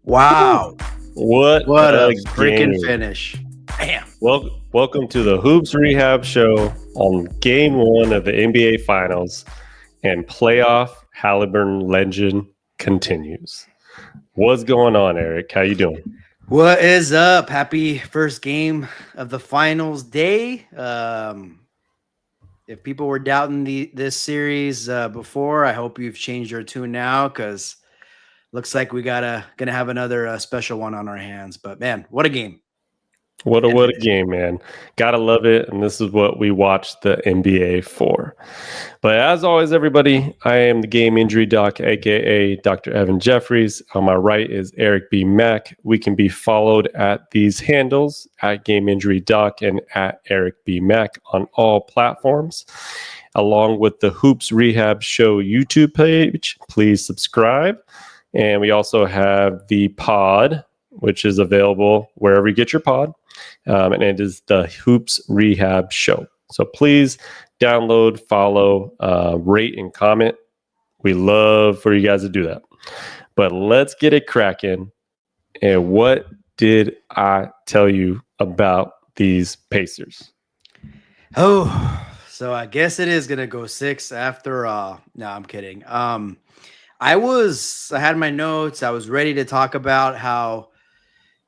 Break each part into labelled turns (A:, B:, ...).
A: Wow.
B: What
A: a
B: game.
A: freaking finish. Bam.
B: Welcome to the Hoops Rehab Show on Game 1 of the NBA Finals, and playoff Haliburton legend continues. What's going on, Eric? How you doing?
A: What is up? Happy first game of the finals day. If people were doubting this series before, I hope you've changed your tune now, because looks like we gonna have another special one on our hands. But man, what a game!
B: What a game, man. Gotta love it. And this is what we watch the NBA for. But as always, everybody, I am the game injury doc, aka Dr. Evan Jeffries. On my right is Eric B. Mack. We can be followed at these handles at Game Injury Doc and at Eric B. Mack on all platforms, along with the Hoops Rehab Show YouTube page. Please subscribe. And we also have the pod, which is available wherever you get your pod. And it is the Hoops Rehab Show. So please download, follow, rate, and comment. We love for you guys to do that. But let's get it cracking. And what did I tell you about these Pacers?
A: Oh, so I guess it is going to go 6 after all. No, I'm kidding. I had my notes. I was ready to talk about how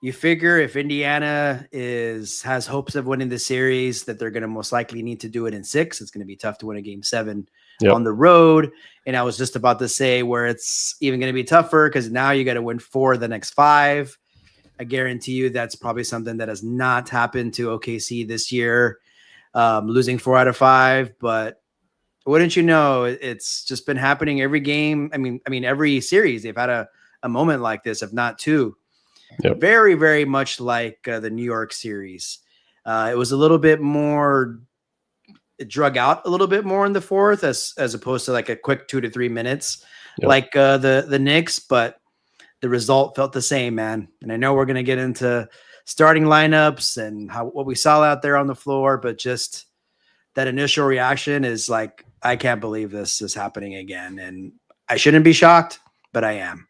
A: you figure if Indiana has hopes of winning the series, that they're going to most likely need to do it in 6. It's going to be tough to win a game 7 on the road. And I was just about to say where it's even going to be tougher, because now you got to win 4 of the next 5. I guarantee you that's probably something that has not happened to OKC this year, losing 4 out of 5. But wouldn't you know, it's just been happening every game. I mean, every series they've had a moment like this, if not 2. Yep. Very, very much like the New York series. It was a little bit more, it drug out a little bit more in the 4th as opposed to like a quick 2 to 3 minutes, like the Knicks, but the result felt the same, man. And I know we're going to get into starting lineups and what we saw out there on the floor, but just that initial reaction is like, I can't believe this is happening again. And I shouldn't be shocked, but I am.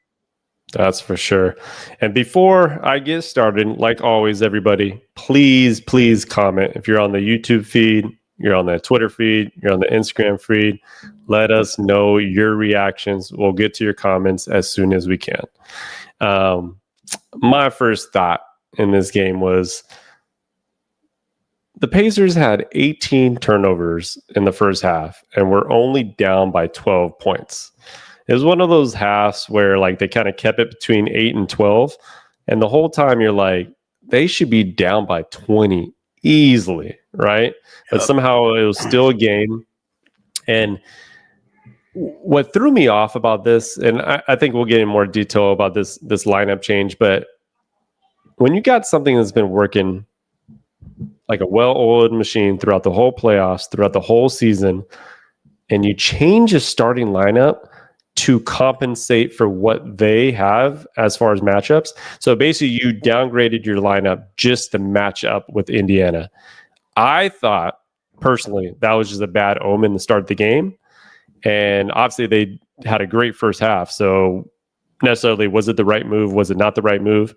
B: That's for sure. And before I get started, like always, everybody, please comment. If you're on the YouTube feed, you're on the Twitter feed, you're on the Instagram feed, let us know your reactions. We'll get to your comments as soon as we can. My first thought in this game was the Pacers had 18 turnovers in the first half, and we're only down by 12 points. It was one of those halves where like they kind of kept it between 8 and 12. And the whole time you're like, they should be down by 20 easily, right? But somehow it was still a game. And what threw me off about this, and I think we'll get in more detail about this lineup change, but when you got something that's been working like a well-oiled machine throughout the whole playoffs, throughout the whole season, and you change a starting lineup to compensate for what they have as far as matchups. So basically you downgraded your lineup just to match up with Indiana. I thought personally that was just a bad omen to start the game. And obviously they had a great first half. So necessarily, was it the right move? Was it not the right move?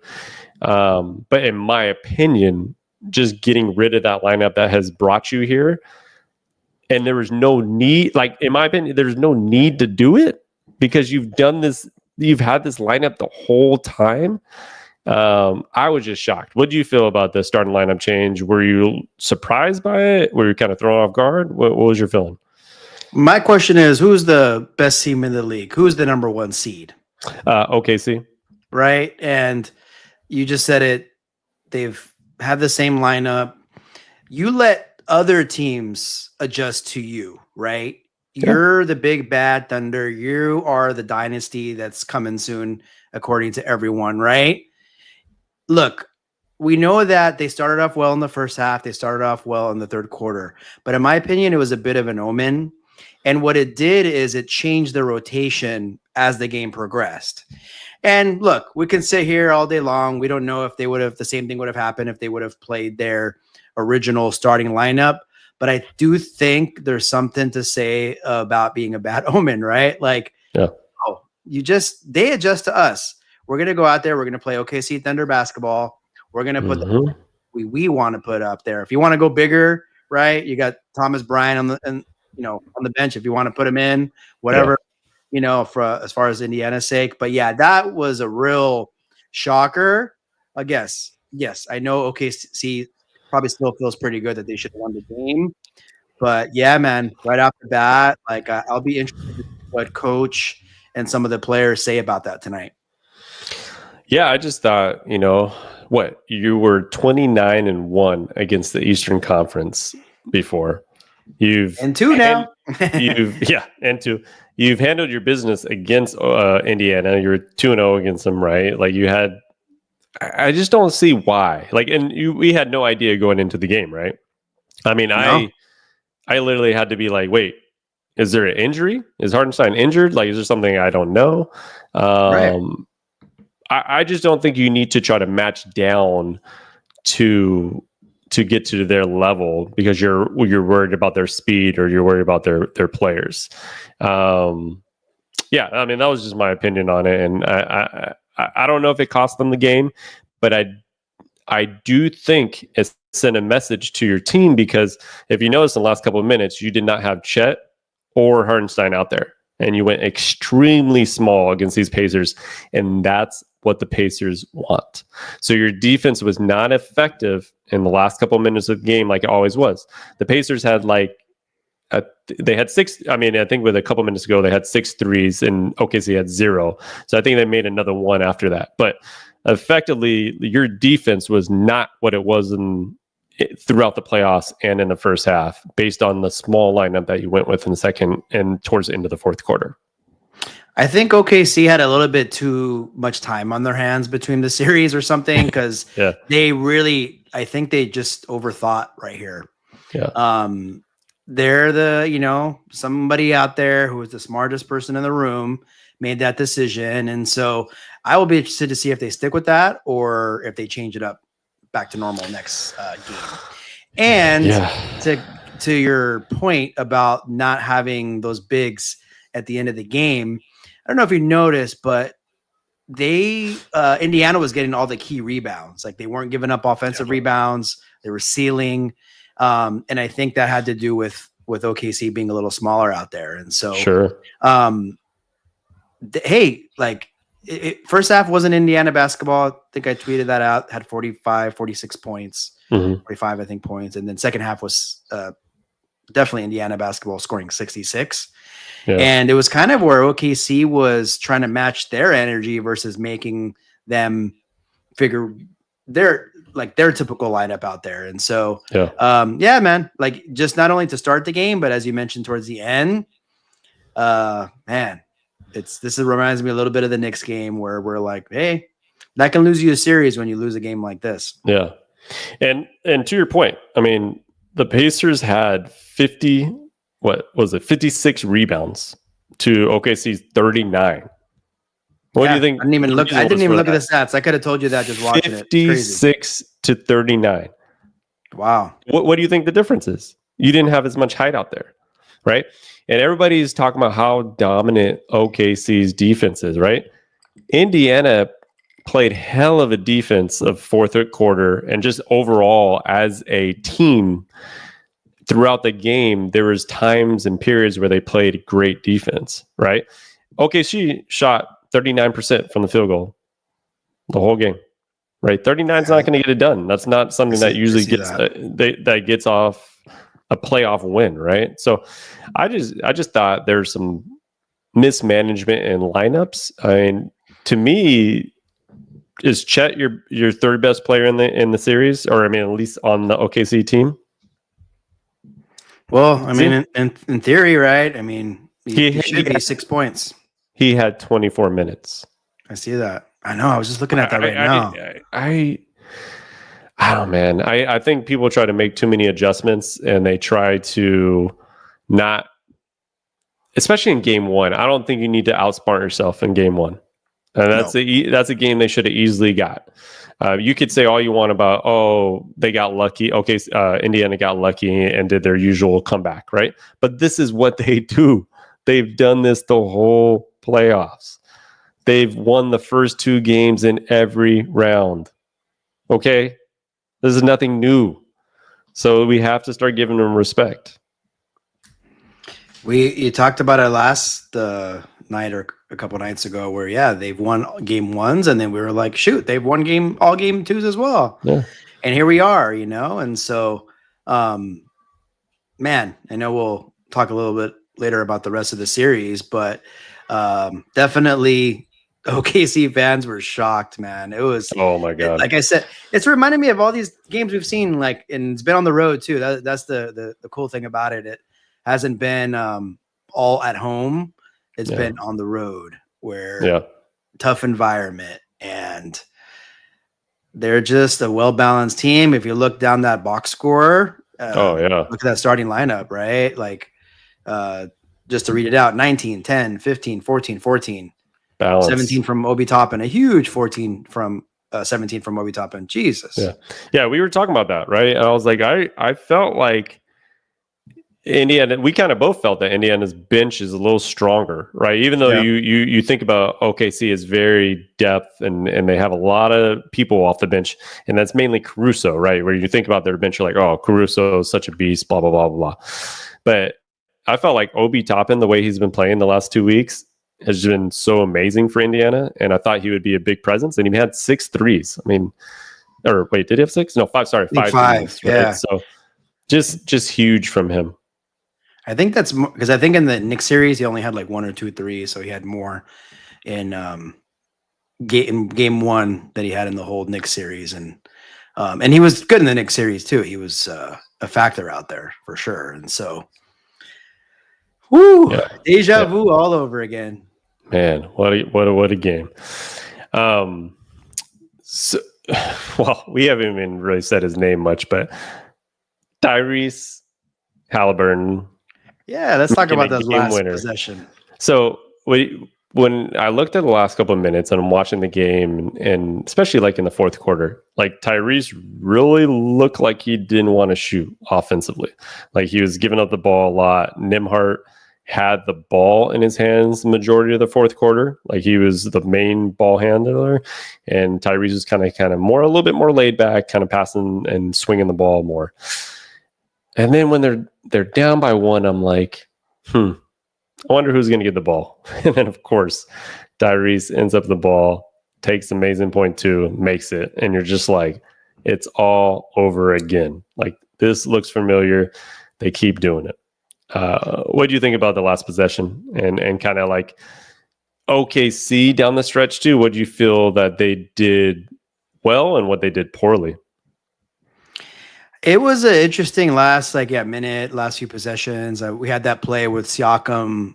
B: But in my opinion, just getting rid of that lineup that has brought you here, and there was no need, like in my opinion, there's no need to do it, because you've done this, you've had this lineup the whole time. I was just shocked. What do you feel about the starting lineup change? Were you surprised by it? Were you kind of thrown off guard? What was your feeling?
A: My question is, who's the best team in the league? Who's the number 1 seed?
B: OKC.
A: Right. And you just said it. They've had the same lineup. You let other teams adjust to you, right? You're the big bad Thunder. You are the dynasty that's coming soon, according to everyone, right? Look, we know that they started off well in the first half. They started off well in the third quarter. But in my opinion, it was a bit of an omen. And what it did is it changed the rotation as the game progressed. And look, we can sit here all day long. We don't know if the same thing would have happened if they would have played their original starting lineup. But I do think there's something to say about being a bad omen, right? Like, they adjust to us. we're going to go out there. We're going to play OKC Thunder basketball. We're going to put the we want to put up there. If you want to go bigger, right? You got Thomas Bryant on the bench. If you want to put him in, whatever, for as far as Indiana's sake. But yeah, that was a real shocker. I guess. Yes, I know OKC probably still feels pretty good that they should have won the game. But yeah, man, right off the bat, like I'll be interested in what coach and some of the players say about that tonight.
B: Yeah, I just thought, what, you were 29-1 against the Eastern Conference before.
A: And 2 now.
B: You've handled your business against Indiana. You're 2-0 against them, right? Like you had. I just don't see why. Like, and we had no idea going into the game, right? I mean, no. I literally had to be like, wait, is there an injury? Is Hartenstein injured? Like, is there something I don't know? Right. I just don't think you need to try to match down to get to their level because you're worried about their speed or you're worried about their players. Yeah, I mean, that was just my opinion on it, and I don't know if it cost them the game, but I do think it sent a message to your team because if you notice in the last couple of minutes, you did not have Chet or Hartenstein out there, and you went extremely small against these Pacers, and that's what the Pacers want. So your defense was not effective in the last couple of minutes of the game like it always was. The Pacers had they had 6. I mean, I think with a couple minutes ago, they had 6 threes and OKC had 0. So I think they made another one after that. But effectively, your defense was not what it was throughout the playoffs and in the first half, based on the small lineup that you went with in the second and towards the end of the fourth quarter.
A: I think OKC had a little bit too much time on their hands between the series or something because they really, I think they just overthought right here.
B: Yeah.
A: They're somebody out there who was the smartest person in the room made that decision. And so I will be interested to see if they stick with that or if they change it up back to normal next game. And to your point about not having those bigs at the end of the game, I don't know if you noticed, but Indiana was getting all the key rebounds. Like they weren't giving up offensive rebounds. They were sealing. And I think that had to do with OKC being a little smaller out there. And so, first half wasn't Indiana basketball. I think I tweeted that out, had 46 points, 45, I think, points. And then second half was definitely Indiana basketball scoring 66. Yeah. And it was kind of where OKC was trying to match their energy versus making them figure their typical lineup out there. And so, man, like just not only to start the game, but as you mentioned towards the end, man, this reminds me a little bit of the Knicks game where we're like, hey, that can lose you a series when you lose a game like this.
B: Yeah. And to your point, I mean, the Pacers had 56 rebounds to OKC's 39. What do you think?
A: I didn't even look at the stats. I could have told you that just watching
B: 56 to 39.
A: Wow.
B: What do you think the difference is? You didn't have as much height out there, right? And everybody's talking about how dominant OKC's defense is, right? Indiana played hell of a defense of fourth quarter and just overall as a team throughout the game, there was times and periods where they played great defense, right? OKC shot 39% from the field goal the whole game, right? 39 is not going to get it done. That's not something that usually gets that gets off a playoff win, right? So I just thought there's some mismanagement in lineups. I mean, to me, is Chet your third best player in the series, or I mean, at least on the OKC team?
A: Well, I mean, in theory, right? I mean, he should be 6 points.
B: He had 24 minutes.
A: I see that. I know. I was just looking at that now.
B: I don't know, man. I think people try to make too many adjustments and they try to not, especially in game one. I don't think you need to outsmart yourself in game one. And that's a game they should have easily got. You could say all you want about, they got lucky. Okay, Indiana got lucky and did their usual comeback, right? But this is what they do. They've done this the whole playoffs. They've won the first 2 games in every round. Okay? This is nothing new. So we have to start giving them respect.
A: You talked about it last night or a couple nights ago where they've won game 1s, and then we were like, shoot, they've won all game 2s as well.
B: Yeah.
A: And here we are, and so man, I know we'll talk a little bit later about the rest of the series, but definitely OKC fans were shocked, man. It was,
B: oh my God.
A: Like I said, it's reminded me of all these games we've seen, like, and it's been on the road too. That's the cool thing about it. It hasn't been all at home. It's been on the road where tough environment, and they're just a well-balanced team. If you look down that box score, look at that starting lineup, right? Like, just to read it out: 19, 10, 15, 14, 14, balance. 17 from Obi Toppin, a huge 14 from 17 from Obi Toppin. Jesus.
B: Yeah, we were talking about that, right? And I was like, I felt like Indiana, we kind of both felt that Indiana's bench is a little stronger, right? Even though you think about OKC is very depth and they have a lot of people off the bench, and that's mainly Caruso, right? Where you think about their bench, you're like, oh, Caruso is such a beast, blah, blah, blah, blah. But I felt like Obi Toppin, the way he's been playing the last 2 weeks, has been so amazing for Indiana, and I thought he would be a big presence, and he had 6 threes. I mean, or wait, did he have 6? No, 5. Sorry, 5.
A: Threes,
B: right? So just huge from him.
A: I think that's because I think in the Knicks series he only had like 1 or 2 threes, so he had more in game 1 that he had in the whole Knicks series, and he was good in the Knicks series too. He was a factor out there for sure, and so deja vu all over again.
B: Man, what a game. So, well, we haven't even really said his name much, but Tyrese Haliburton.
A: Yeah, let's talk about that last possession.
B: So when I looked at the last couple of minutes and I'm watching the game, and especially like in the fourth quarter, like Tyrese really looked like he didn't want to shoot offensively. Like he was giving up the ball a lot. Nembhard had the ball in his hands the majority of the fourth quarter. Like he was the main ball handler, and Tyrese was kind of more, a little bit more laid back, kind of passing and swinging the ball more. And then when they're down by 1, I'm like, I wonder who's going to get the ball. And then, of course, Tyrese ends up the ball, takes amazing point 2, makes it. And you're just like, it's all over again. Like, this looks familiar. They keep doing it. What do you think about the last possession and kind of like OKC down the stretch too? What do you feel that they did well and what they did poorly?
A: It was an interesting last few possessions. We had that play with Siakam.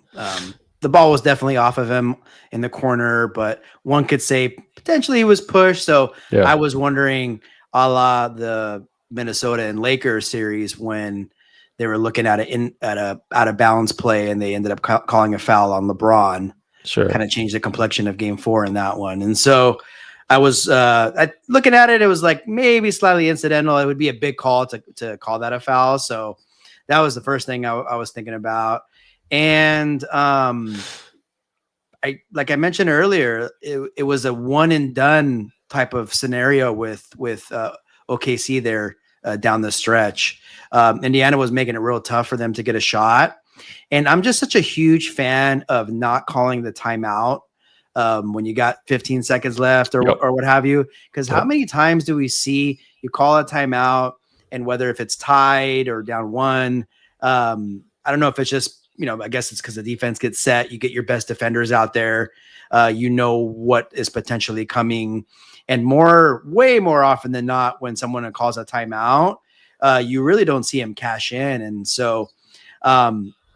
A: The ball was definitely off of him in the corner, but one could say potentially he was pushed. So I was wondering, a la the Minnesota and Lakers series, when they were looking at it at a out of bounds play and they ended up calling a foul on LeBron.
B: Sure,
A: kind of changed the complexion of Game 4 in that one. And so I was looking at it. It was like maybe slightly incidental. It would be a big call to call that a foul. So that was the first thing I was thinking about. And like I mentioned earlier, it was a one and done type of scenario with OKC there down the stretch. Indiana was making it real tough for them to get a shot. And I'm just such a huge fan of not calling the timeout when you got 15 seconds left or what have you. Because how many times do we see you call a timeout, and whether if it's tied or down 1, I don't know if it's just, I guess it's because the defense gets set. You get your best defenders out there. You know what is potentially coming. And way more often than not, when someone calls a timeout, you really don't see him cash in. And so,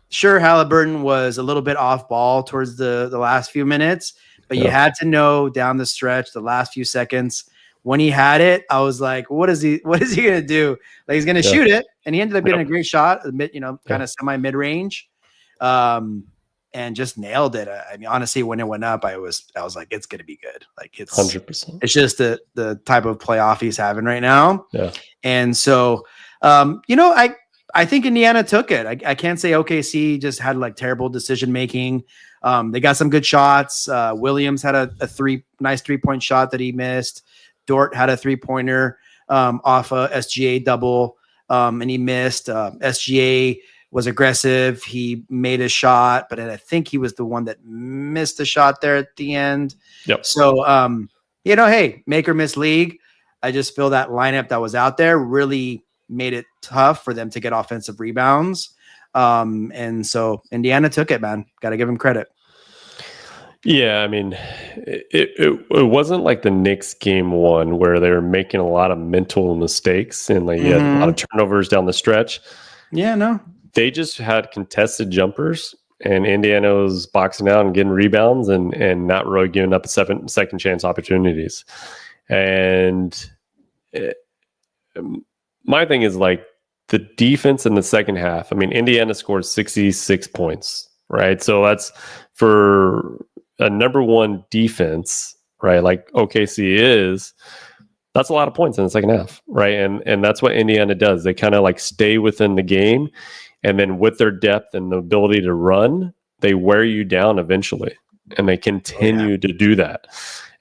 A: sure, Haliburton was a little bit off ball towards the last few minutes, but you had to know down the stretch, the last few seconds, when he had it, I was like, what is he going to do? Like, he's going to shoot it. And he ended up getting a great shot, kind of semi mid-range, and just nailed it. I mean, honestly, when it went up, I was like, it's going to be good. Like, it's
B: 100%.
A: It's just the type of playoff he's having right now.
B: Yeah.
A: And so, I think Indiana took it. I can't say OKC just had like terrible decision making. They got some good shots. Williams had a nice 3-point shot that he missed. Dort had a 3-pointer off a SGA double, and he missed. SGA was aggressive. He made a shot, but I think he was the one that missed the shot there at the end.
B: Yep.
A: So, hey, make or miss league. I just feel that lineup that was out there really made it tough for them to get offensive rebounds. And so Indiana took it, man. Got to give him credit.
B: Yeah, I mean, it wasn't like the Knicks game 1 where they were making a lot of mental mistakes and like you had a lot of turnovers down the stretch.
A: Yeah, no.
B: They just had contested jumpers, and Indiana was boxing out and getting rebounds and not really giving up second chance opportunities. And my thing is like the defense in the second half. I mean, Indiana scored 66 points, right? So that's for a number 1 defense, right? Like OKC is. That's a lot of points in the second half, right? And that's what Indiana does. They kind of like stay within the game, and then with their depth and the ability to run, they wear you down eventually, and they continue to do that.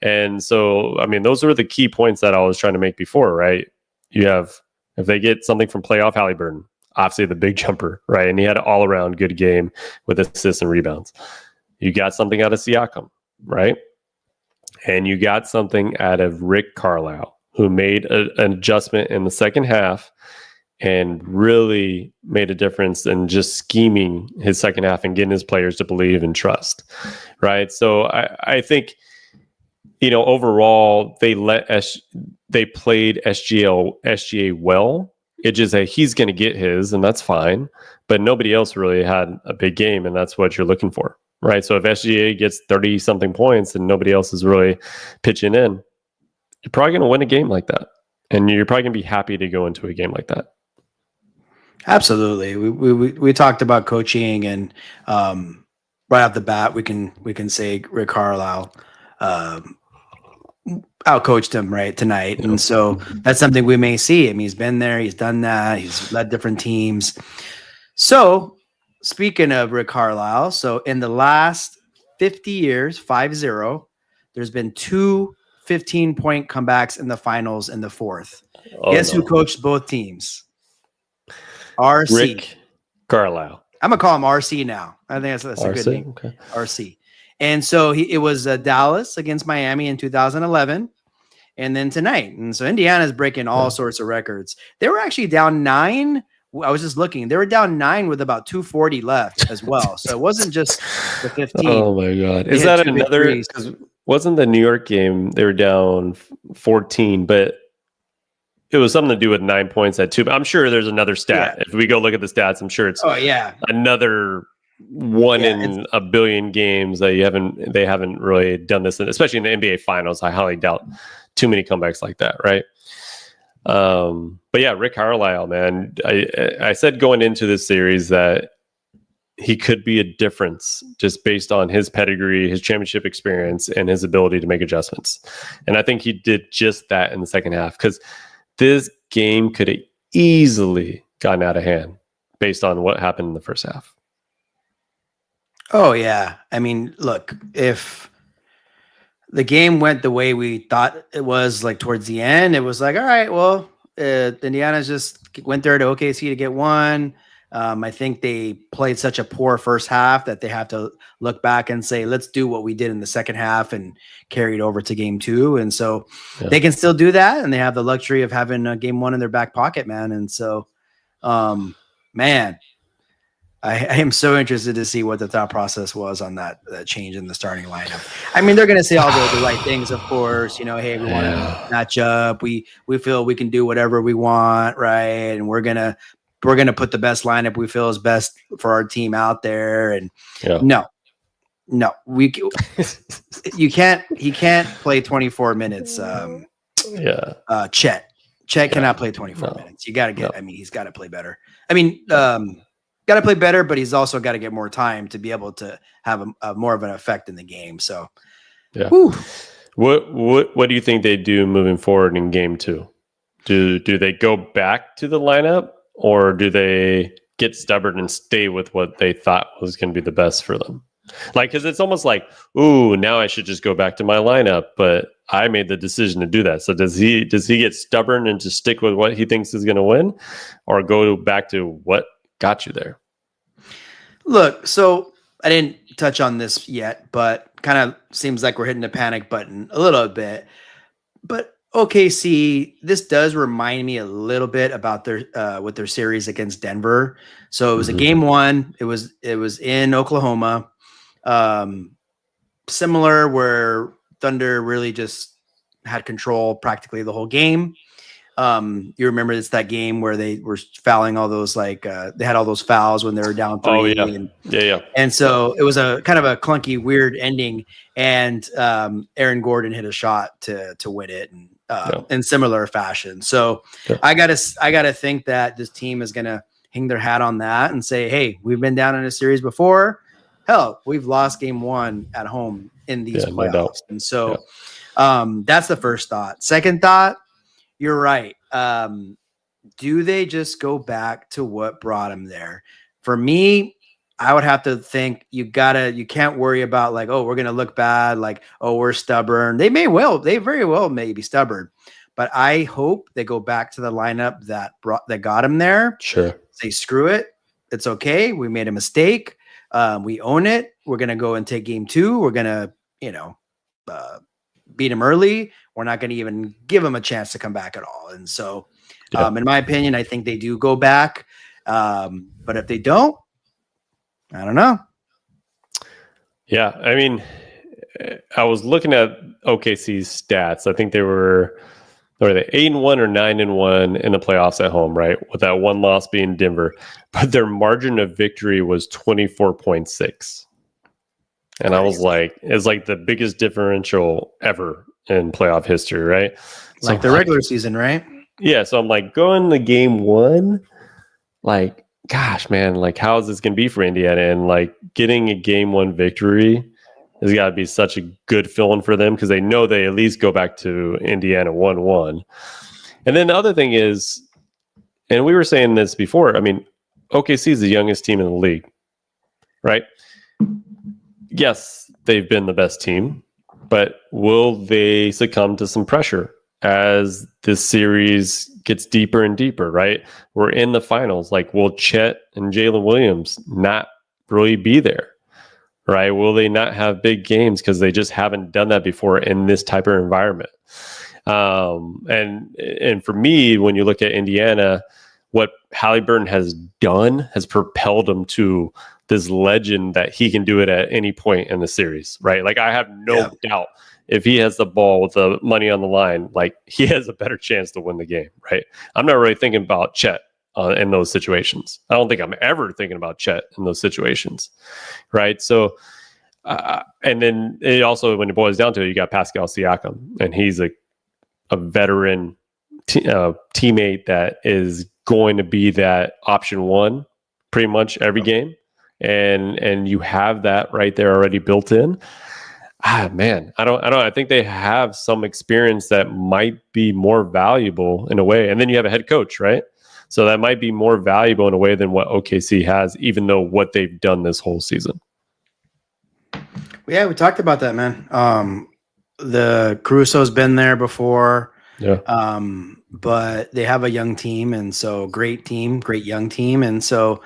B: And so, I mean, those were the key points that I was trying to make before, right? You have, if they get something from playoff Haliburton, obviously the big jumper, right? And he had an all-around good game with assists and rebounds. You got something out of Siakam, right? And you got something out of Rick Carlisle, who made an adjustment in the second half and really made a difference in just scheming his second half and getting his players to believe and trust, right? So I think, overall they played SGA well. It just he's going to get his, and that's fine. But nobody else really had a big game, and that's what you're looking for, right? So if SGA gets 30-something points and nobody else is really pitching in, you're probably going to win a game like that, and you're probably going to be happy to go into a game like that.
A: Absolutely. We talked about coaching, and right off the bat, we can say Rick Carlisle outcoached him right tonight, and so that's something we may see. I mean, he's been there, he's done that, he's led different teams. So, speaking of Rick Carlisle, so in the last 50 years, 5-0, there's been 2 15-point comebacks in the finals in the fourth. Guess who coached both teams? RC.
B: Rick Carlisle.
A: I'm going to call him RC now. I think that's a good name. Okay. RC. And so it was Dallas against Miami in 2011, and then tonight. And so Indiana's breaking all sorts of records. They were actually down 9. I was just looking. They were down 9 with about 2:40 left as well. So it wasn't just the 15.
B: Oh my God! Is that another? Because wasn't the New York game? They were down 14, but it was something to do with 9 points at 2. But I'm sure there's another stat. Yeah. If we go look at the stats, I'm sure it's another one in a billion games that they haven't really done this, especially in the NBA Finals. I highly doubt too many comebacks like that, right? But yeah, Rick Carlisle, man, I said going into this series that he could be a difference just based on his pedigree, his championship experience, and his ability to make adjustments. And I think he did just that in the second half, because this game could have easily gotten out of hand based on what happened in the first half.
A: Oh, yeah. I mean, look, if the game went the way we thought it was, like towards the end, it was like, all right, well, Indiana just went there to OKC to get one. I think they played such a poor first half that they have to look back and say, let's do what we did in the second half and carry it over to game 2. And so they can still do that. And they have the luxury of having game 1 in their back pocket, man. And so, man, I am so interested to see what the thought process was on that change in the starting lineup. I mean, they're going to say all the right things, of course. You know, hey, we want to match up. We feel we can do whatever we want, right? And we're gonna put the best lineup we feel is best for our team out there. And no, he can't play 24 minutes. Chet cannot play 24 minutes. You got to get. I mean, he's got to play better. I mean, got to play better, but he's also got to get more time to be able to have a more of an effect in the game. So,
B: what do you think they do moving forward in game 2? Do they go back to the lineup, or do they get stubborn and stay with what they thought was going to be the best for them? Like, because it's almost like, ooh, now I should just go back to my lineup, but I made the decision to do that. So does he get stubborn and just stick with what he thinks is going to win, or go back to what got you there?
A: Look, so I didn't touch on this yet, but kind of seems like we're hitting the panic button a little bit. But OKC, this does remind me a little bit about their with their series against Denver. So it was a game one. It was in Oklahoma. Similar where Thunder really just had control practically the whole game. You remember it's that game where they were fouling all those they had all those fouls when they were down 3.
B: Oh yeah, yeah.
A: And so it was a kind of a clunky, weird ending. And Aaron Gordon hit a shot to win it, and in similar fashion. So I gotta think that this team is gonna hang their hat on that and say, hey, we've been down in a series before. Hell, we've lost game one at home in these playoffs. No, and so that's the first thought. Second thought, you're right. Do they just go back to what brought them there? For me, I would have to think you can't worry about like, oh, we're going to look bad. Like, oh, we're stubborn. They very well may be stubborn, but I hope they go back to the lineup that got them there.
B: Sure.
A: Say, screw it. It's okay. We made a mistake. We own it. We're going to go and take game 2. We're going to, beat them early. We're not going to even give them a chance to come back at all. And so, in my opinion, I think they do go back. But if they don't, I don't know.
B: Yeah. I mean, I was looking at OKC's stats. I think they were 8-1 or 9-1 in the playoffs at home, right? With that one loss being Denver, but their margin of victory was 24.6. And I was like, it's like the biggest differential ever in playoff history, right?
A: Like the regular season, right?
B: Yeah. So I'm like, going to game 1, like, gosh, man, like, how is this going to be for Indiana? And like, getting a game 1 victory has got to be such a good feeling for them, because they know they at least go back to Indiana 1-1. And then the other thing is, and we were saying this before, I mean, OKC is the youngest team in the league, right? Yes, they've been the best team, but will they succumb to some pressure as this series gets deeper and deeper, right? We're in the finals. Like, will Chet and Jalen Williams not really be there, right? Will they not have big games because they just haven't done that before in this type of environment? And for me, when you look at Indiana, what Haliburton has done has propelled them to this legend that he can do it at any point in the series, right? Like, I have no doubt if he has the ball with the money on the line, like, he has a better chance to win the game, right? I'm not really thinking about Chet in those situations. I don't think I'm ever thinking about Chet in those situations, right? So, and then it also, when it boils down to it, you got Pascal Siakam, and he's a veteran teammate that is going to be that option 1 pretty much every game. And you have that right there already built in. Man, I think they have some experience that might be more valuable in a way. And then you have a head coach, right? So that might be more valuable in a way than what OKC has, even though what they've done this whole season.
A: Yeah, we talked about that, man. The Caruso's been there before.
B: Yeah.
A: But they have a young team, and so great young team. And so,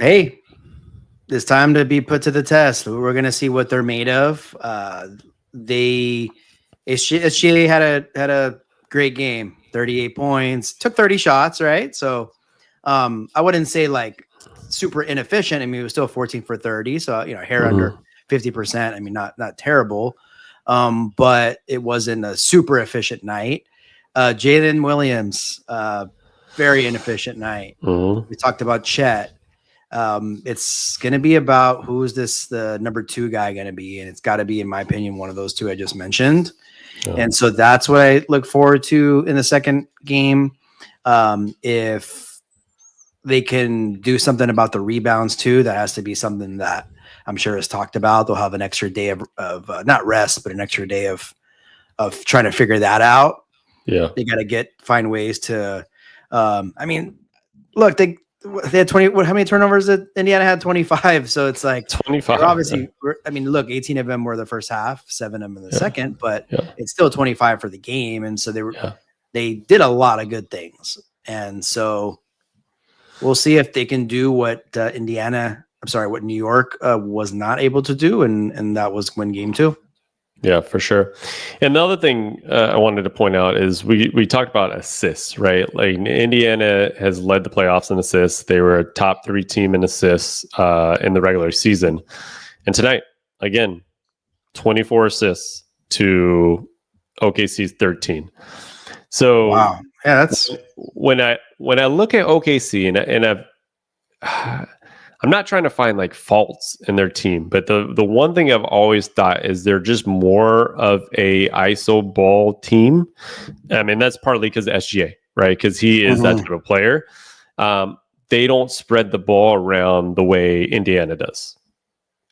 A: hey, it's time to be put to the test. We're going to see what they're made of. SGA had a great game, 38 points, took 30 shots, right? So I wouldn't say like super inefficient. I mean, it was still 14 for 30. So, hair under 50%. I mean, not terrible. But it wasn't a super efficient night. Jalen Williams, very inefficient night. We talked about Chet. It's going to be about who's the number 2 guy going to be, and it's got to be, in my opinion, one of those 2 I just mentioned. And so that's what I look forward to in the second game. If they can do something about the rebounds too, that has to be something that I'm sure is talked about. They'll have an extra day of not rest, but an extra day of trying to figure that out.
B: Yeah,
A: they got to find ways to. I mean, look, they had 20. How many turnovers did Indiana had? 25. So it's like
B: 25.
A: Obviously, I mean, look, 18 of them were the first half, 7 of them in the second, but
B: Yeah.
A: it's still 25 for the game. And so
B: Yeah.
A: they did a lot of good things. And so we'll see if they can do what what New York was not able to do. And that was win game 2.
B: Yeah, for sure. And the other thing I wanted to point out is we talked about assists, right? Like Indiana has led the playoffs in assists. They were a top 3 team in assists in the regular season. And tonight, again, 24 assists to OKC's 13. So
A: wow. Yeah, that's
B: when I look at OKC and I'm not trying to find like faults in their team, but the one thing I've always thought is they're just more of a ISO ball team. I mean, that's partly because of SGA, right? Because he is that type of player. They don't spread the ball around the way Indiana does.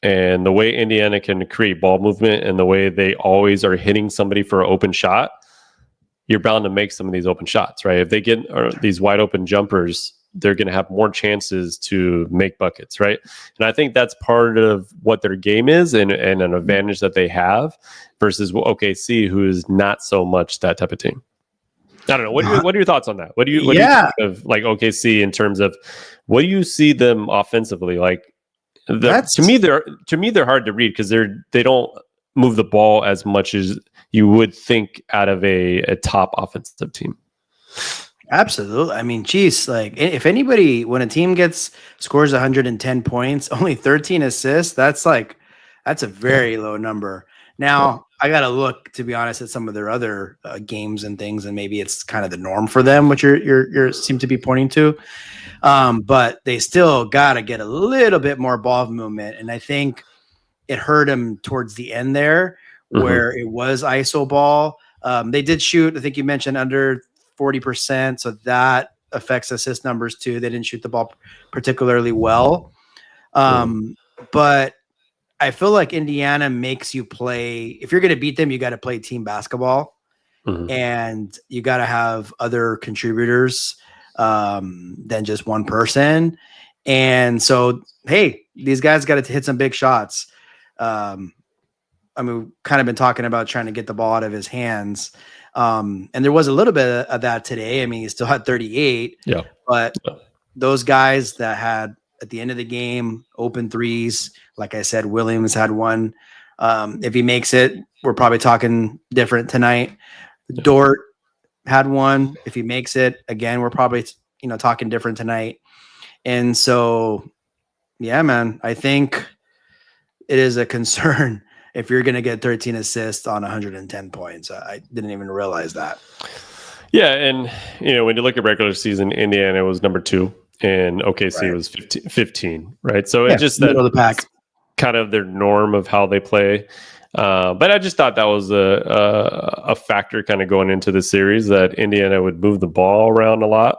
B: And the way Indiana can create ball movement and the way they always are hitting somebody for an open shot, you're bound to make some of these open shots, right? If they get these wide open jumpers, they're going to have more chances to make buckets, right? And I think that's part of what their game is and an advantage that they have versus OKC, who is not so much that type of team. I don't know. What are your thoughts on that? What do you think of like OKC in terms of what do you see them offensively? Like to me, they're hard to read because they don't move the ball as much as you would think out of a top offensive team.
A: Absolutely. I mean, geez, like if anybody, when a team scores 110 points, only 13 assists, that's a very low number. Now, I got to look, to be honest, at some of their other games and things, and maybe it's kind of the norm for them, which you seem to be pointing to. But they still got to get a little bit more ball movement. And I think it hurt them towards the end there where it was ISO ball. They did shoot, I think you mentioned, under 40%. So that affects assist numbers too. They didn't shoot the ball particularly well. But I feel like Indiana makes you play. If you're going to beat them, you got to play team basketball and you got to have other contributors than just one person. And so, hey, these guys got to hit some big shots. I mean, we've kind of been talking about trying to get the ball out of his hands. And there was a little bit of that today. I mean, he still had 38, but those guys that had at the end of the game, open threes, like I said, Williams had one. If he makes it, we're probably talking different tonight. Dort had one. If he makes it again, we're probably, talking different tonight. And so, yeah, man, I think it is a concern if you're going to get 13 assists on 110 points. I didn't even realize that.
B: Yeah. And, when you look at regular season, Indiana was number 2 and OKC was 15, right? So it's just
A: middle of the pack,
B: kind of their norm of how they play. But I just thought that was a factor kind of going into the series that Indiana would move the ball around a lot.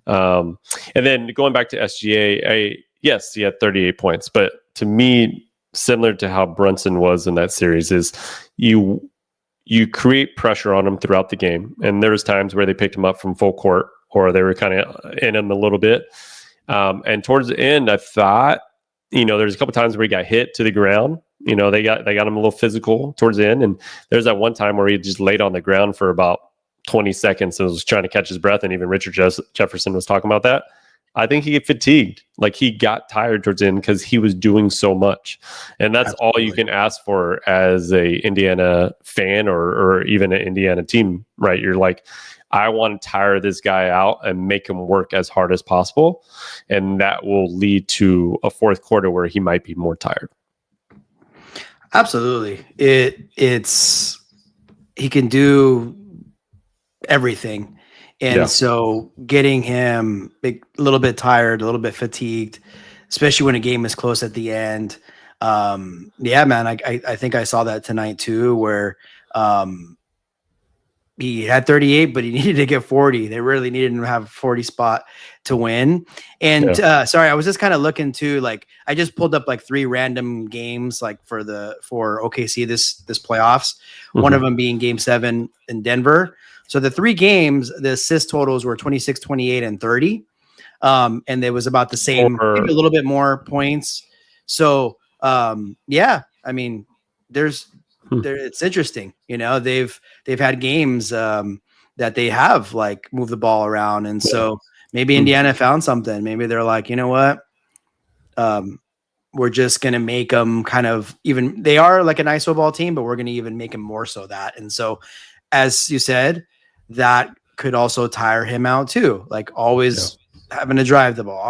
B: And then going back to SGA, yes, he had 38 points, but to me, similar to how Brunson was in that series, is you create pressure on him throughout the game. And there was times where they picked him up from full court or they were kind of in him a little bit. And towards the end, I thought, there's a couple times where he got hit to the ground. They got him a little physical towards the end. And there's that one time where he just laid on the ground for about 20 seconds and was trying to catch his breath. And even Richard Jefferson was talking about that. I think he get fatigued. Like he got tired towards the end because he was doing so much. And that's all you can ask for as a Indiana fan or even an Indiana team, right? You're like, I want to tire this guy out and make him work as hard as possible. And that will lead to a fourth quarter where he might be more tired.
A: Absolutely. He can do everything. And so getting him a little bit tired, a little bit fatigued, especially when a game is close at the end. Yeah, man, I think I saw that tonight too, where he had 38, but he needed to get 40. They really needed him to have a 40 spot to win. And sorry, I was just kind of looking to I just pulled up 3 random games for OKC this playoffs. One of them being Game 7 in Denver. So the 3 games, the assist totals were 26, 28, and 30. And it was about the same, maybe a little bit more points. So yeah, I mean, it's interesting. They've had games that they have like moved the ball around, and so maybe Indiana found something. Maybe they're like, you know what, we're just gonna make them kind of even. They are like an iso ball team, but we're gonna even make them more so that. And so, as you said, that could also tire him out too. Like always having to drive the ball,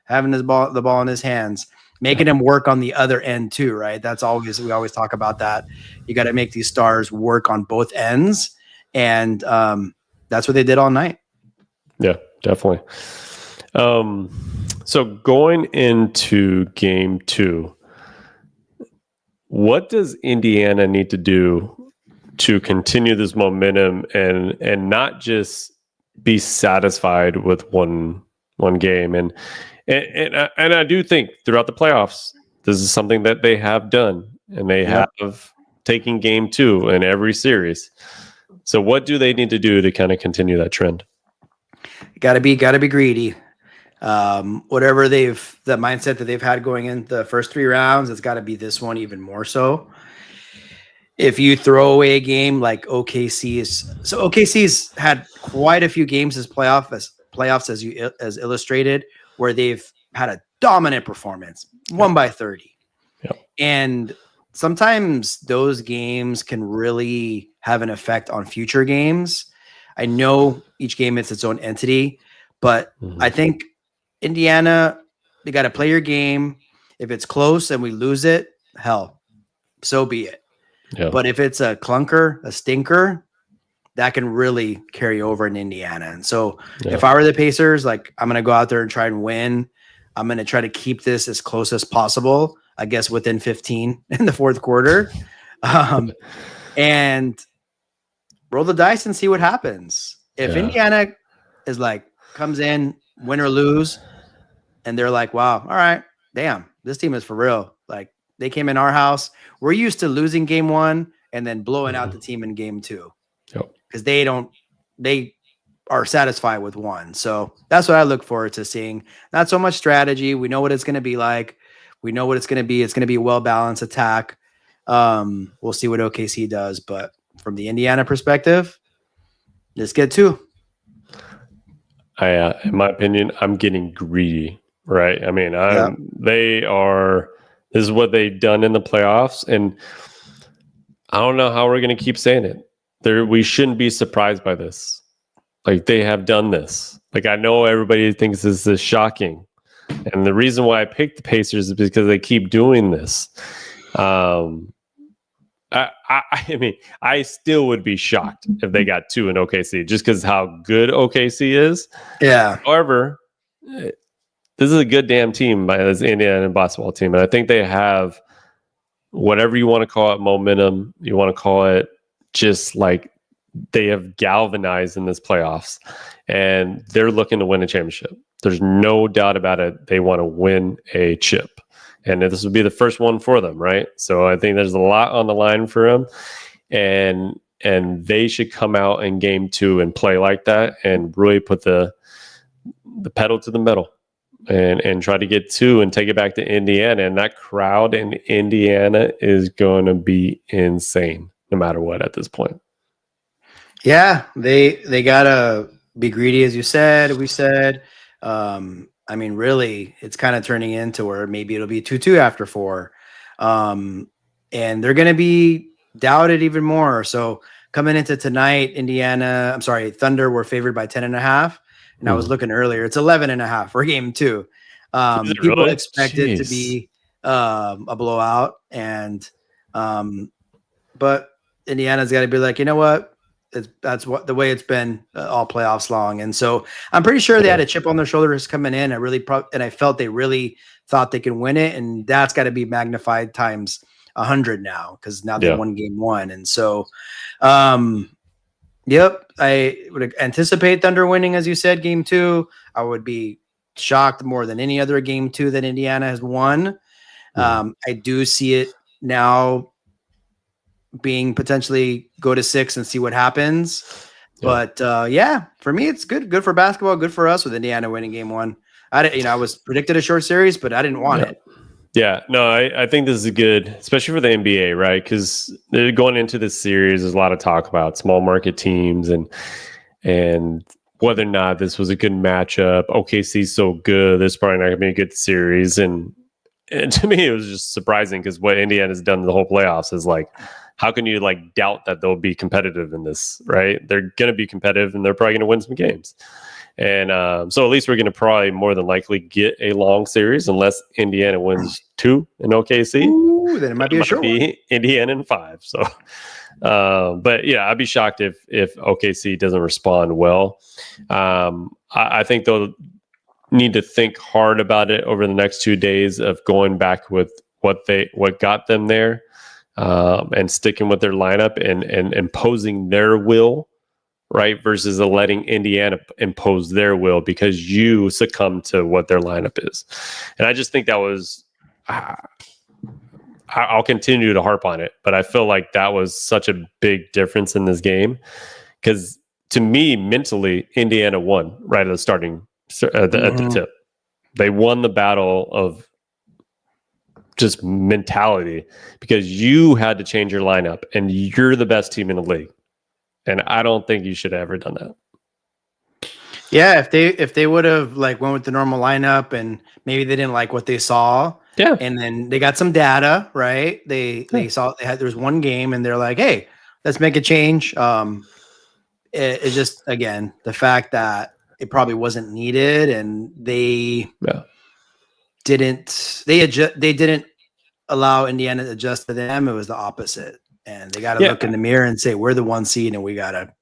A: having the ball in his hands. Making him work on the other end too, right? We always talk about that. You got to make these stars work on both ends, and that's what they did all night.
B: Yeah, definitely. So going into game 2, what does Indiana need to do to continue this momentum and not just be satisfied with one game? And I do think throughout the playoffs, this is something that they have done, and they have taken game 2 in every series. So what do they need to do to kind of continue that trend?
A: Got to be greedy. Whatever the mindset that they've had going in the first 3 rounds, it's got to be this one even more so. If you throw away a game like OKC's had quite a few games as playoffs as illustrated, where they've had a dominant performance, won by 30. And sometimes those games can really have an effect on future games. I know each game is its own entity, but I think Indiana, they got to play your game. If it's close and we lose it, hell, so be it. But if it's a clunker, a stinker, that can really carry over in Indiana. And so if I were the Pacers, like, I'm going to go out there and try and win. I'm going to try to keep this as close as possible, I guess within 15 in the fourth quarter, and roll the dice and see what happens. If Indiana is like, comes in, win or lose, and they're like, wow, all right, damn, this team is for real. Like, they came in our house. We're used to losing game 1 and then blowing out the team in game 2. Because they are satisfied with 1. So that's what I look forward to seeing. Not so much strategy. We know what it's going to be like. We know what it's going to be. It's going to be a well-balanced attack. We'll see what OKC does. But from the Indiana perspective, let's get 2.
B: In my opinion, I'm getting greedy, right? I mean, this is what they've done in the playoffs. And I don't know how we're going to keep saying it. We shouldn't be surprised by this. Like, they have done this. Like, I know everybody thinks this is shocking, and the reason why I picked the Pacers is because they keep doing this. I mean, I still would be shocked if they got 2 in OKC, just because how good OKC is.
A: Yeah.
B: However, this is a good damn team by this Indiana basketball team, and I think they have whatever you want to call it, momentum. You want to call it just like they have galvanized in this playoffs, and they're looking to win a championship. There's no doubt about it. They want to win a chip, and this would be the first one for them, right? So I think there's a lot on the line for them, and they should come out in game 2 and play like that and really put the pedal to the metal and try to get 2 and take it back to Indiana. And that crowd in Indiana is going to be insane no matter what at this point.
A: Yeah, they gotta be greedy, as you said. We said, I mean, really, it's kind of turning into where maybe it'll be 2-2 after 4, and they're gonna be doubted even more. So coming into tonight, Thunder were favored by 10.5, and I was looking earlier, it's 11.5 for game 2. People
B: really?
A: expect it to be a blowout, and but Indiana's got to be like, you know what? That's the way it's been all playoffs long. And so I'm pretty sure they had a chip on their shoulders coming in. I felt they really thought they can win it. And that's got to be magnified times 100 now, because now they won game 1. And so, yep, I would anticipate Thunder winning, as you said, game 2. I would be shocked more than any other game 2 that Indiana has won. I do see it now being potentially go to 6 and see what happens. But for me, it's good. Good for basketball. Good for us with Indiana winning game one. I was predicted a short series, but I didn't want it.
B: Yeah, no, I think this is good, especially for the NBA, right? Because going into this series, there's a lot of talk about small market teams and whether or not this was a good matchup. OKC's so good, there's probably not going to be a good series. And to me, it was just surprising because what Indiana's done the whole playoffs is like, how can you like doubt that they'll be competitive in this, right? They're going to be competitive and they're probably going to win some games. And so at least we're going to probably more than likely get a long series unless Indiana wins 2 in OKC.
A: Ooh, then it might be a short one.
B: Indiana in 5. So, but yeah, I'd be shocked if OKC doesn't respond well. I think they'll need to think hard about it over the next 2 days of going back with what got them there, and sticking with their lineup and imposing their will. Right, versus letting Indiana impose their will because you succumb to what their lineup is. And I just think that was, I'll continue to harp on it, but I feel like that was such a big difference in this game because to me, mentally, Indiana won right at the starting, at the tip. They won the battle of just mentality because you had to change your lineup and you're the best team in the league. And I don't think you should have ever done that.
A: Yeah, if they would have like went with the normal lineup and maybe they didn't like what they saw, and then they got some data, right? They saw there was one game and they're like, hey, let's make a change. It's just again the fact that it probably wasn't needed and they didn't allow Indiana to adjust to them. It was the opposite. And they got to look in the mirror and say, we're the 1 seed and we got to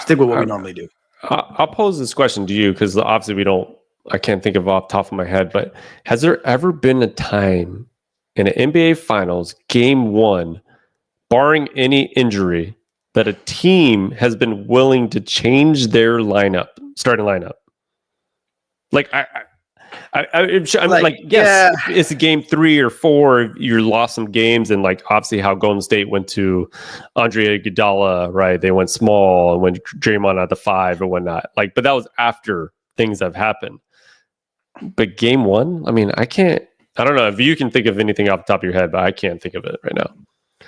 A: stick with what we normally do.
B: I'll pose this question to you because obviously I can't think of off the top of my head, but has there ever been a time in an NBA Finals game 1, barring any injury, that a team has been willing to change their starting lineup? Like I'm like, yes, it's a game 3 or 4. You lost some games, and like obviously how Golden State went to Andre Iguodala, right? They went small and went Draymond at the 5 or whatnot. Like, but that was after things have happened. But game 1, I mean, I don't know if you can think of anything off the top of your head, but I can't think of it right now.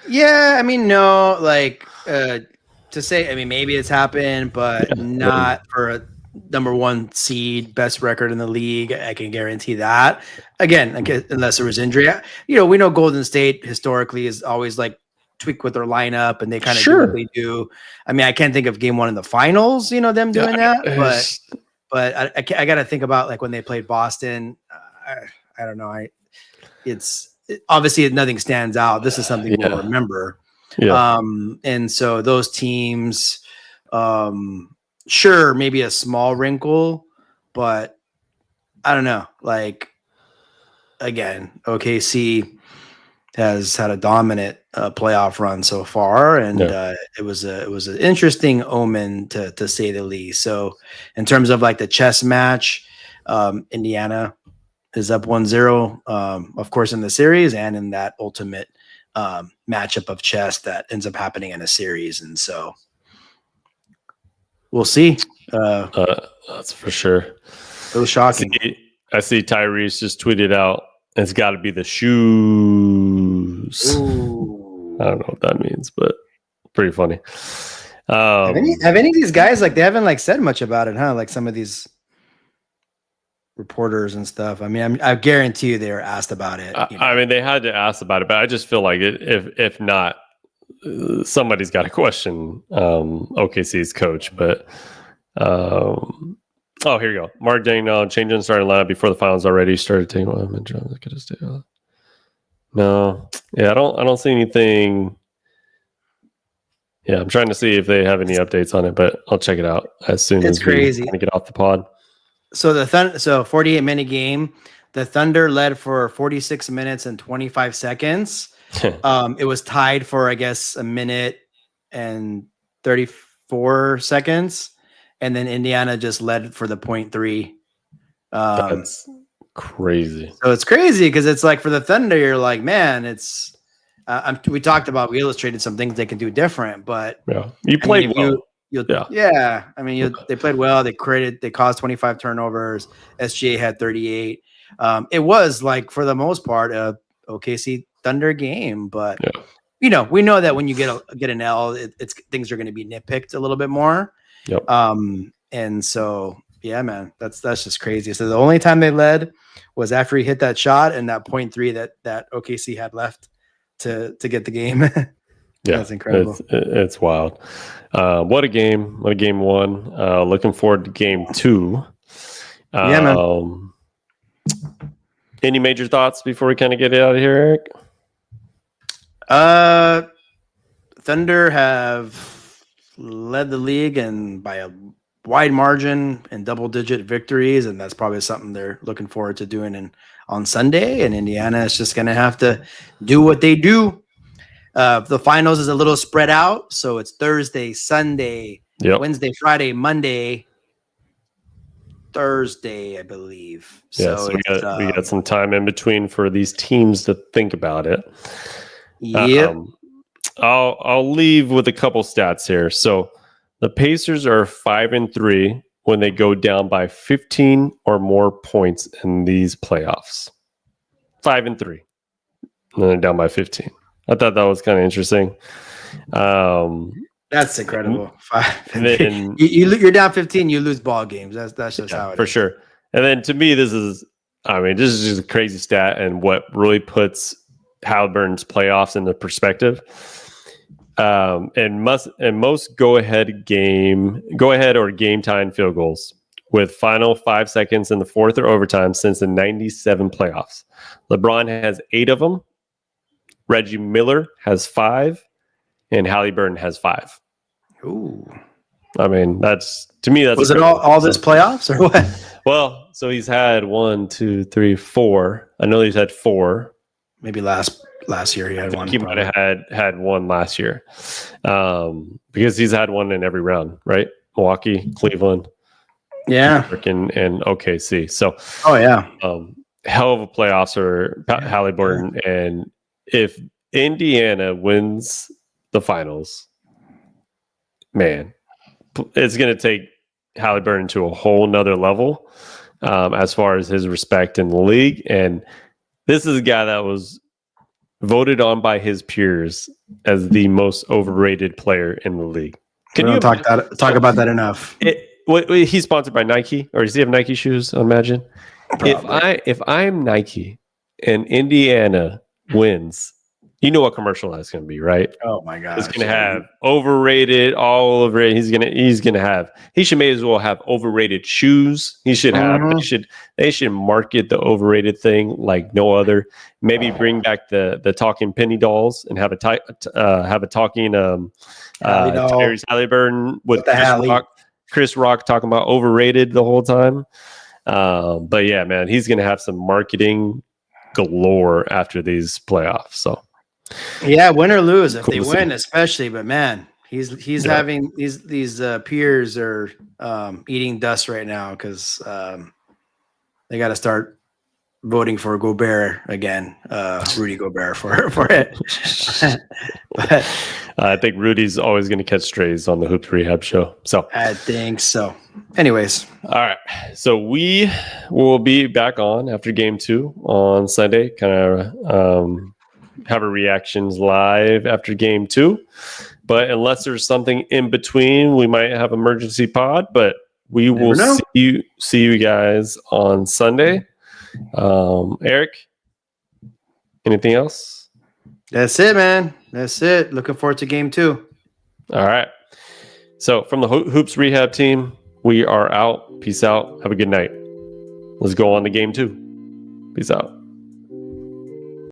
A: Yeah, I mean, no, like to say, I mean, maybe it's happened, but not for a number 1 seed, best record in the league. I can guarantee that. Again, unless there was injury. We know Golden State historically is always like tweak with their lineup and they kind of do what they do. I mean, I can't think of game 1 in the finals, them doing that, but I got to think about like when they played Boston. I don't know. It's obviously nothing stands out. This is something we'll remember. Yeah. And so those teams, sure, maybe a small wrinkle, but I don't know. Like, again, OKC has had a dominant playoff run so far, and it was an interesting omen to say the least. So, in terms of like the chess match, Indiana is up 1-0, of course, in the series and in that ultimate matchup of chess that ends up happening in a series, and so. We'll see.
B: That's for sure.
A: It was shocking.
B: I see Tyrese just tweeted out, it's got to be the shoes.
A: Ooh.
B: I don't know what that means, but pretty funny.
A: Have any of these guys, like, they haven't like said much about it, huh? Like some of these reporters and stuff. I mean, I guarantee you they were asked about it.
B: I mean, they had to ask about it, but I just feel like if not, somebody's got to question OKC's coach, but here you go. Mark Daniel changing the starting lineup before the finals already started taking No, I don't see anything. Yeah, I'm trying to see if they have any updates on it, but I'll check it out as soon as we get off the pod.
A: So 48-minute game. The Thunder led for 46 minutes and 25 seconds. It was tied for, I guess, 1 minute and 34 seconds. And then Indiana just led for the 0.3.
B: That's crazy.
A: So it's crazy because it's like for the Thunder, you're like, man, it's we illustrated some things they can do different, but
B: you played well.
A: Yeah. I mean, they played well. They caused 25 turnovers. SGA had 38. It was like, for the most part, a OKC Thunder game, but we know that when you get an L, it's things are going to be nitpicked a little bit more.
B: Yep.
A: And so, yeah, man, that's just crazy. So the only time they led was after he hit that shot and that 0.3 that OKC had left to get the game. That's incredible.
B: It's wild. What a game! What a game one. Looking forward to game two.
A: Yeah, man.
B: Any major thoughts before we kind of get out of here,
A: Eric? Thunder have led the league and by a wide margin and double-digit victories, and that's probably something they're looking forward to doing on Sunday. And Indiana is just going to have to do what they do. The finals is a little spread out, so it's Thursday, Sunday, Wednesday, Friday, Monday, Thursday, I believe.
B: Yeah, so we got some time in between for these teams to think about it.
A: Yep.
B: I'll leave with a couple stats here. So the Pacers are 5-3 when they go down by 15 or more points in these playoffs. 5-3, and then they're down by 15. I thought that was kind of interesting.
A: That's incredible. You're down 15, you lose ball games. That's just how it is.
B: For sure. And then to me, this is just a crazy stat and what really puts Haliburton's playoffs into perspective. And most go ahead or game time field goals with final 5 seconds in the fourth or overtime since the 97 playoffs. LeBron has 8 of them. Reggie Miller has 5, and Haliburton has 5.
A: Ooh.
B: I mean, that's
A: was it all this playoffs or what?
B: Well, so he's had 1, 2, 3, 4. I know he's had 4.
A: Maybe last year he had one.
B: He might have had one last year, because he's had one in every round, right? Milwaukee, Cleveland, and OKC. So, hell of a playoffs for Haliburton. And if Indiana wins the finals, man, it's going to take Haliburton to a whole nother level as far as his respect in the league. And this is a guy that was voted on by his peers as the most overrated player in the league.
A: Can you talk about that enough?
B: He's sponsored by Nike, or does he have Nike shoes? I imagine. Probably. If I'm Nike and Indiana wins, you know what commercial that's going to be, right?
A: Oh my God!
B: It's going to have overrated, all over it. He may as well have overrated shoes. He should have. They should market the overrated thing like no other. Maybe bring back the talking penny dolls and have a talking Tyrese Haliburton with Chris Rock talking about overrated the whole time. But yeah, man, he's going to have some marketing galore after these playoffs. So.
A: Yeah, win or lose, if they win, especially. But man, he's having these peers are eating dust right now because they got to start voting for Gobert again, Rudy Gobert for it. But
B: I think Rudy's always going to catch strays on the Hoops Rehab show. So
A: I think so. Anyways,
B: all right. So we will be back on after game 2 on Sunday. Kind of. Have our reactions live after game 2, but unless there's something in between, we might have emergency pod, but we will see you guys on Sunday. Eric, anything else?
A: That's it, man. That's it. Looking forward to game 2.
B: All right. So from the Hoops Rehab team, we are out. Peace out. Have a good night. Let's go on to game 2. Peace out.